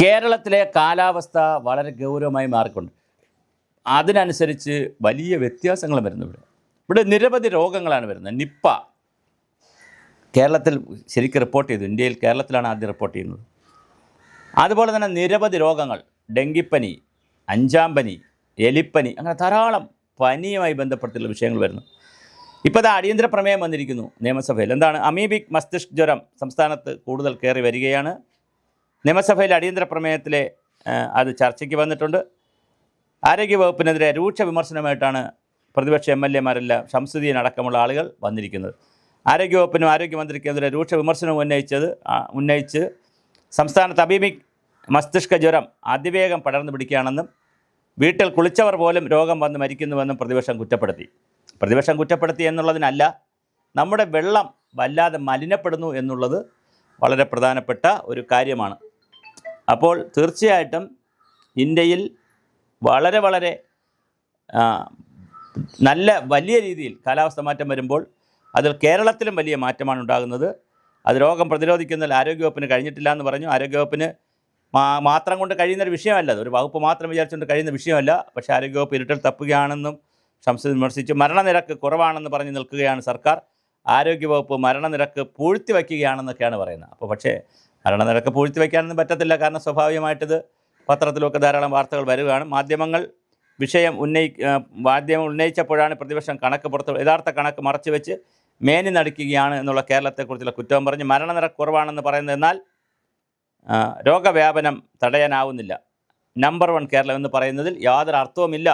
കേരളത്തിലെ കാലാവസ്ഥ വളരെ ഗൗരവമായി മാറിക്കൊണ്ട് അതിനനുസരിച്ച് വലിയ വ്യത്യാസങ്ങൾ വരുന്നു. ഇവിടെ നിരവധി രോഗങ്ങളാണ് വരുന്നത്. നിപ്പ കേരളത്തിൽ ശരിക്കും റിപ്പോർട്ട് ചെയ്തു. ഇന്ത്യയിൽ കേരളത്തിലാണ് ആദ്യം റിപ്പോർട്ട് ചെയ്യുന്നത്. അതുപോലെ തന്നെ നിരവധി രോഗങ്ങൾ, ഡെങ്കിപ്പനി, അഞ്ചാം പനി, എലിപ്പനി, അങ്ങനെ ധാരാളം പനിയുമായി ബന്ധപ്പെട്ടുള്ള വിഷയങ്ങൾ വരുന്നു. ഇപ്പോൾ അത് അടിയന്തര പ്രമേയം വന്നിരിക്കുന്നു നിയമസഭയിൽ. എന്താണ്? അമീബിക് മസ്തിഷ്ക ജ്വരം സംസ്ഥാനത്ത് കൂടുതൽ കയറി വരികയാണ്. നിയമസഭയിൽ അടിയന്തര പ്രമേയത്തിലെ അത് ചർച്ചയ്ക്ക് വന്നിട്ടുണ്ട്. ആരോഗ്യവകുപ്പിനെതിരെ രൂക്ഷ വിമർശനമായിട്ടാണ് പ്രതിപക്ഷ MLA-മാരെല്ലാം ശംസുദ്ദീൻ അടക്കമുള്ള ആളുകൾ വന്നിരിക്കുന്നത്. ആരോഗ്യവകുപ്പിനും ആരോഗ്യമന്ത്രിക്കെതിരെ രൂക്ഷ വിമർശനം ഉന്നയിച്ച് സംസ്ഥാനത്ത് അമീബിക് മസ്തിഷ്ക ജ്വരം അതിവേഗം പടർന്നു പിടിക്കുകയാണെന്നും വീട്ടിൽ കുളിച്ചവർ പോലും രോഗം വന്ന് മരിക്കുന്നുവെന്നും പ്രതിപക്ഷം കുറ്റപ്പെടുത്തി എന്നുള്ളതിനല്ല, നമ്മുടെ വെള്ളം വല്ലാതെ മലിനപ്പെടുന്നു എന്നുള്ളത് വളരെ പ്രധാനപ്പെട്ട ഒരു കാര്യമാണ്. അപ്പോൾ തീർച്ചയായിട്ടും ഇന്ത്യയിൽ വളരെ വലിയ രീതിയിൽ കാലാവസ്ഥ മാറ്റം വരുമ്പോൾ അതിൽ കേരളത്തിലും വലിയ മാറ്റമാണ് ഉണ്ടാകുന്നത്. അത് രോഗം പ്രതിരോധിക്കുന്നതിൽ ആരോഗ്യവകുപ്പിന് കഴിഞ്ഞിട്ടില്ല എന്ന് പറഞ്ഞു. ആരോഗ്യവകുപ്പിന് മാത്രം കൊണ്ട് കഴിയുന്നൊരു വിഷയമല്ല, ഒരു വകുപ്പ് മാത്രം വിചാരിച്ചുകൊണ്ട് കഴിയുന്ന വിഷയമല്ല. പക്ഷേ ആരോഗ്യവകുപ്പ് ഇരുട്ടിൽ തപ്പുകയാണെന്നും ശംസുദ്ദീൻ വിമർശിച്ചു. മരണനിരക്ക് കുറവാണെന്ന് പറഞ്ഞ് നിൽക്കുകയാണ് സർക്കാർ. ആരോഗ്യവകുപ്പ് മരണനിരക്ക് പൂഴ്ത്തി വയ്ക്കുകയാണെന്നൊക്കെയാണ് പറയുന്നത്. അപ്പോൾ പക്ഷേ മരണനിരക്ക് പൂഴ്ത്തി വയ്ക്കാനൊന്നും പറ്റത്തില്ല. കാരണം സ്വാഭാവികമായിട്ടിത് പത്രത്തിലൊക്കെ ധാരാളം വാർത്തകൾ വരികയാണ്. മാധ്യമങ്ങൾ ഉന്നയിച്ചപ്പോഴാണ് പ്രതിപക്ഷം യഥാർത്ഥ കണക്ക് മറച്ചു വെച്ച് മേനി നടിക്കുകയാണ് എന്നുള്ള കേരളത്തെക്കുറിച്ചുള്ള കുറ്റവും പറഞ്ഞ് മരണനിരക്ക് കുറവാണെന്ന് പറയുന്നത്. എന്നാൽ രോഗവ്യാപനം തടയാനാവുന്നില്ല, നമ്പർ 1 കേരളം എന്ന് പറയുന്നതിൽ യാതൊരു അർത്ഥവുമില്ല.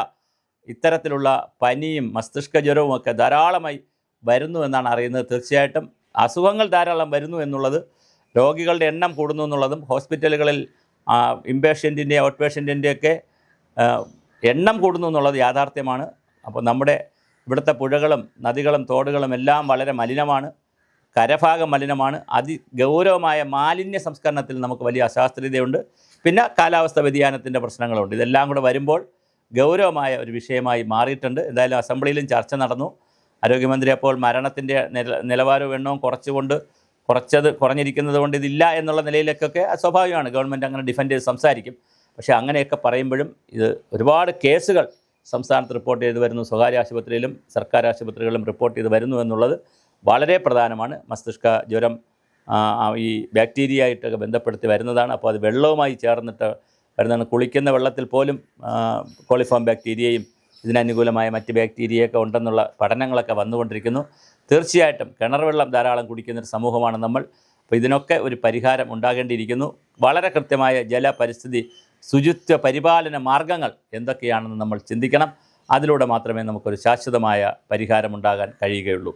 ഇത്തരത്തിലുള്ള പനിയും മസ്തിഷ്ക ജ്വരവും ഒക്കെ ധാരാളമായി വരുന്നു എന്നാണ് അറിയുന്നത്. തീർച്ചയായിട്ടും അസുഖങ്ങൾ ധാരാളം വരുന്നു എന്നുള്ളത്, രോഗികളുടെ എണ്ണം കൂടുന്നു എന്നുള്ളതും, ഹോസ്പിറ്റലുകളിൽ ഇൻപേഷ്യൻറ്റിൻ്റെ ഔട്ട് പേഷ്യൻറ്റിൻ്റെയൊക്കെ എണ്ണം കൂടുന്നു എന്നുള്ളത് യാഥാർത്ഥ്യമാണ്. അപ്പോൾ നമ്മുടെ ഇവിടുത്തെ പുഴകളും നദികളും തോടുകളും എല്ലാം വളരെ മലിനമാണ്. കരഭാഗം മലിനമാണ്. അതിഗൗരവമായ മാലിന്യ സംസ്കരണത്തിൽ നമുക്ക് വലിയ അശാസ്ത്രീയതയുണ്ട്. പിന്നെ കാലാവസ്ഥ വ്യതിയാനത്തിൻ്റെ പ്രശ്നങ്ങളുണ്ട്. ഇതെല്ലാം കൂടെ വരുമ്പോൾ ഗൗരവമായ ഒരു വിഷയമായി മാറിയിട്ടുണ്ട്. എന്തായാലും അസംബ്ലിയിലും ചർച്ച നടന്നു. ആരോഗ്യമന്ത്രി അപ്പോൾ മരണത്തിൻ്റെ നിലവാരവും എണ്ണവും കുറഞ്ഞിരിക്കുന്നത് കൊണ്ട് ഇതില്ല എന്നുള്ള നിലയിലേക്കൊക്കെ സ്വാഭാവികമാണ്. ഗവൺമെൻറ് അങ്ങനെ ഡിഫെൻഡ് ചെയ്ത് സംസാരിക്കും. പക്ഷേ അങ്ങനെയൊക്കെ പറയുമ്പോഴും ഇത് ഒരുപാട് കേസുകൾ സംസ്ഥാനത്ത് റിപ്പോർട്ട് ചെയ്ത് വരുന്നു. സ്വകാര്യ ആശുപത്രിയിലും സർക്കാർ ആശുപത്രികളിലും റിപ്പോർട്ട് ചെയ്ത് വരുന്നു എന്നുള്ളത് വളരെ പ്രധാനമാണ്. മസ്തിഷ്ക ജ്വരം ഈ ബാക്ടീരിയ ആയിട്ടൊക്കെ ബന്ധപ്പെടുത്തി വരുന്നതാണ്. അപ്പോൾ അത് വെള്ളവുമായി ചേർന്നിട്ട് വരുന്നതാണ്. കുളിക്കുന്ന വെള്ളത്തിൽ പോലും കോളിഫോം ബാക്ടീരിയയും ഇതിനനുകൂലമായ മറ്റ് ബാക്ടീരിയയൊക്കെ ഉണ്ടെന്നുള്ള പഠനങ്ങളൊക്കെ വന്നുകൊണ്ടിരിക്കുന്നു. തീർച്ചയായിട്ടും കിണർ വെള്ളം ധാരാളം കുടിക്കുന്നൊരു സമൂഹമാണ് നമ്മൾ. അപ്പോൾ ഇതിനൊക്കെ ഒരു പരിഹാരം ഉണ്ടാകേണ്ടിയിരിക്കുന്നു. വളരെ കൃത്യമായ ജലപരിസ്ഥിതി ശുചിത്വ പരിപാലന മാർഗങ്ങൾ എന്തൊക്കെയാണെന്ന് നമ്മൾ ചിന്തിക്കണം. അതിലൂടെ മാത്രമേ നമുക്കൊരു ശാശ്വതമായ പരിഹാരമുണ്ടാകാൻ കഴിയുകയുള്ളൂ.